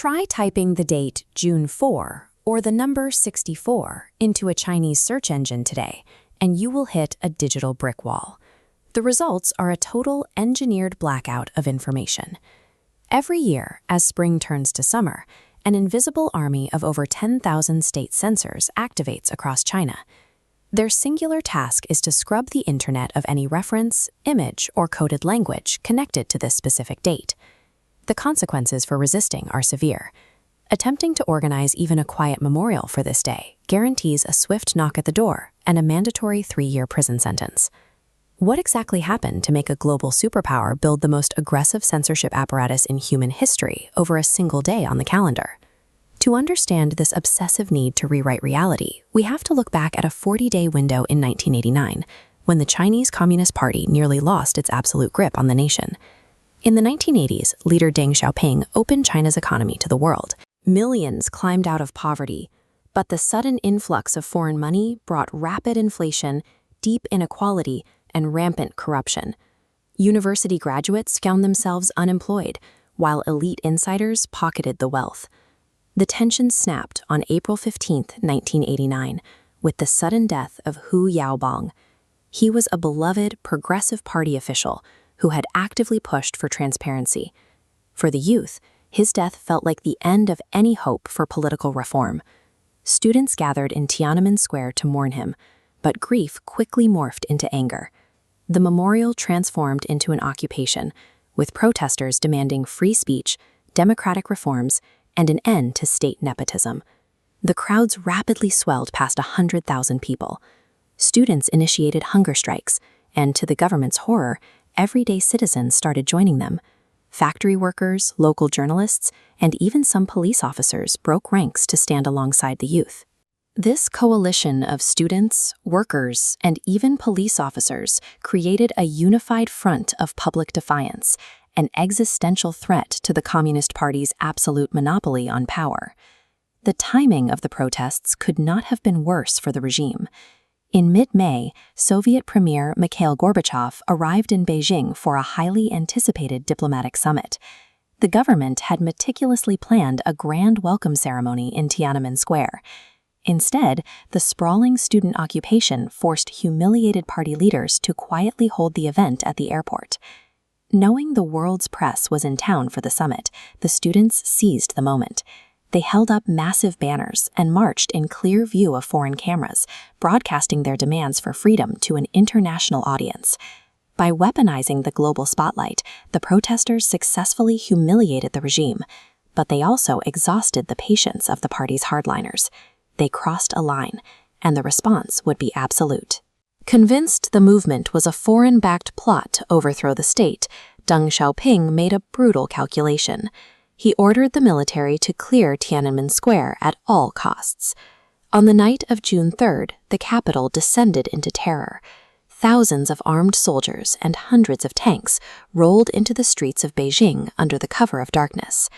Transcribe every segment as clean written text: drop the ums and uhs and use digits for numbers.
Try typing the date June 4 or the number 64 into a Chinese search engine today, and you will hit a digital brick wall. The results are a total engineered blackout of information. Every year, as spring turns to summer, an invisible army of over 10,000 state censors activates across China. Their singular task is to scrub the internet of any reference, image, or coded language connected to this specific date. The consequences for resisting are severe. Attempting to organize even a quiet memorial for this day guarantees a swift knock at the door and a mandatory 3-year prison sentence. What exactly happened to make a global superpower build the most aggressive censorship apparatus in human history over a single day on the calendar? To understand this obsessive need to rewrite reality, we have to look back at a 40-day window in 1989, when the Chinese Communist Party nearly lost its absolute grip on the nation. In the 1980s, leader Deng Xiaoping opened China's economy to the world. Millions climbed out of poverty, but the sudden influx of foreign money brought rapid inflation, deep inequality, and rampant corruption. University graduates found themselves unemployed, while elite insiders pocketed the wealth. The tension snapped on April 15, 1989, with the sudden death of Hu Yaobang. He was a beloved Progressive Party official who had actively pushed for transparency. For the youth, his death felt like the end of any hope for political reform. Students gathered in Tiananmen Square to mourn him, but grief quickly morphed into anger. The memorial transformed into an occupation, with protesters demanding free speech, democratic reforms, and an end to state nepotism. The crowds rapidly swelled past 100,000 people. Students initiated hunger strikes, and to the government's horror, everyday citizens started joining them. Factory workers, local journalists, and even some police officers broke ranks to stand alongside the youth. This coalition of students, workers, and even police officers created a unified front of public defiance, an existential threat to the Communist Party's absolute monopoly on power. The timing of the protests could not have been worse for the regime. In mid-May, Soviet Premier Mikhail Gorbachev arrived in Beijing for a highly anticipated diplomatic summit. The government had meticulously planned a grand welcome ceremony in Tiananmen Square. Instead, the sprawling student occupation forced humiliated party leaders to quietly hold the event at the airport. Knowing the world's press was in town for the summit, the students seized the moment. They held up massive banners and marched in clear view of foreign cameras, broadcasting their demands for freedom to an international audience. By weaponizing the global spotlight, the protesters successfully humiliated the regime, but they also exhausted the patience of the party's hardliners. They crossed a line, and the response would be absolute. Convinced the movement was a foreign-backed plot to overthrow the state, Deng Xiaoping made a brutal calculation. He ordered the military to clear Tiananmen Square at all costs. On the night of June 3rd, the capital descended into terror. Thousands of armed soldiers and hundreds of tanks rolled into the streets of Beijing under the cover of darkness.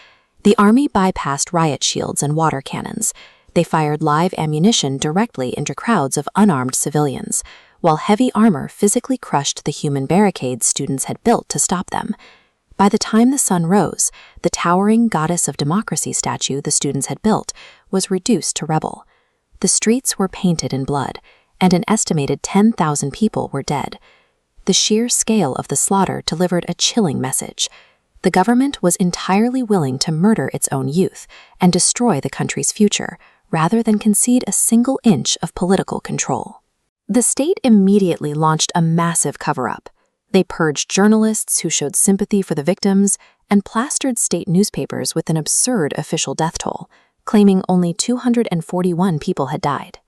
The army bypassed riot shields and water cannons. They fired live ammunition directly into crowds of unarmed civilians, while heavy armor physically crushed the human barricades students had built to stop them. By the time the sun rose, the towering goddess of democracy statue the students had built was reduced to rubble. The streets were painted in blood, and an estimated 10,000 people were dead. The sheer scale of the slaughter delivered a chilling message. The government was entirely willing to murder its own youth and destroy the country's future, rather than concede a single inch of political control. The state immediately launched a massive cover-up. They purged journalists who showed sympathy for the victims and plastered state newspapers with an absurd official death toll, claiming only 241 people had died.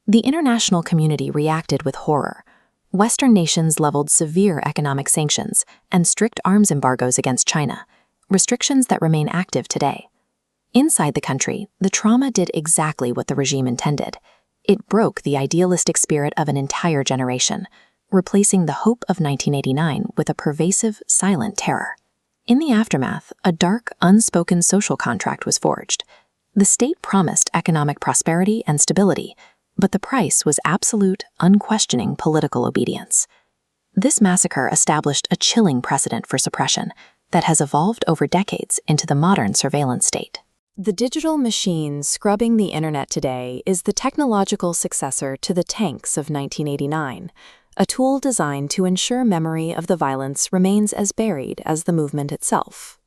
The international community reacted with horror. Western nations leveled severe economic sanctions and strict arms embargoes against China, restrictions that remain active today. Inside the country, the trauma did exactly what the regime intended. It broke the idealistic spirit of an entire generation, replacing the hope of 1989 with a pervasive, silent terror. In the aftermath, a dark, unspoken social contract was forged. The state promised economic prosperity and stability, but the price was absolute, unquestioning political obedience. This massacre established a chilling precedent for suppression that has evolved over decades into the modern surveillance state. The digital machine scrubbing the internet today is the technological successor to the tanks of 1989, a tool designed to ensure memory of the violence remains as buried as the movement itself.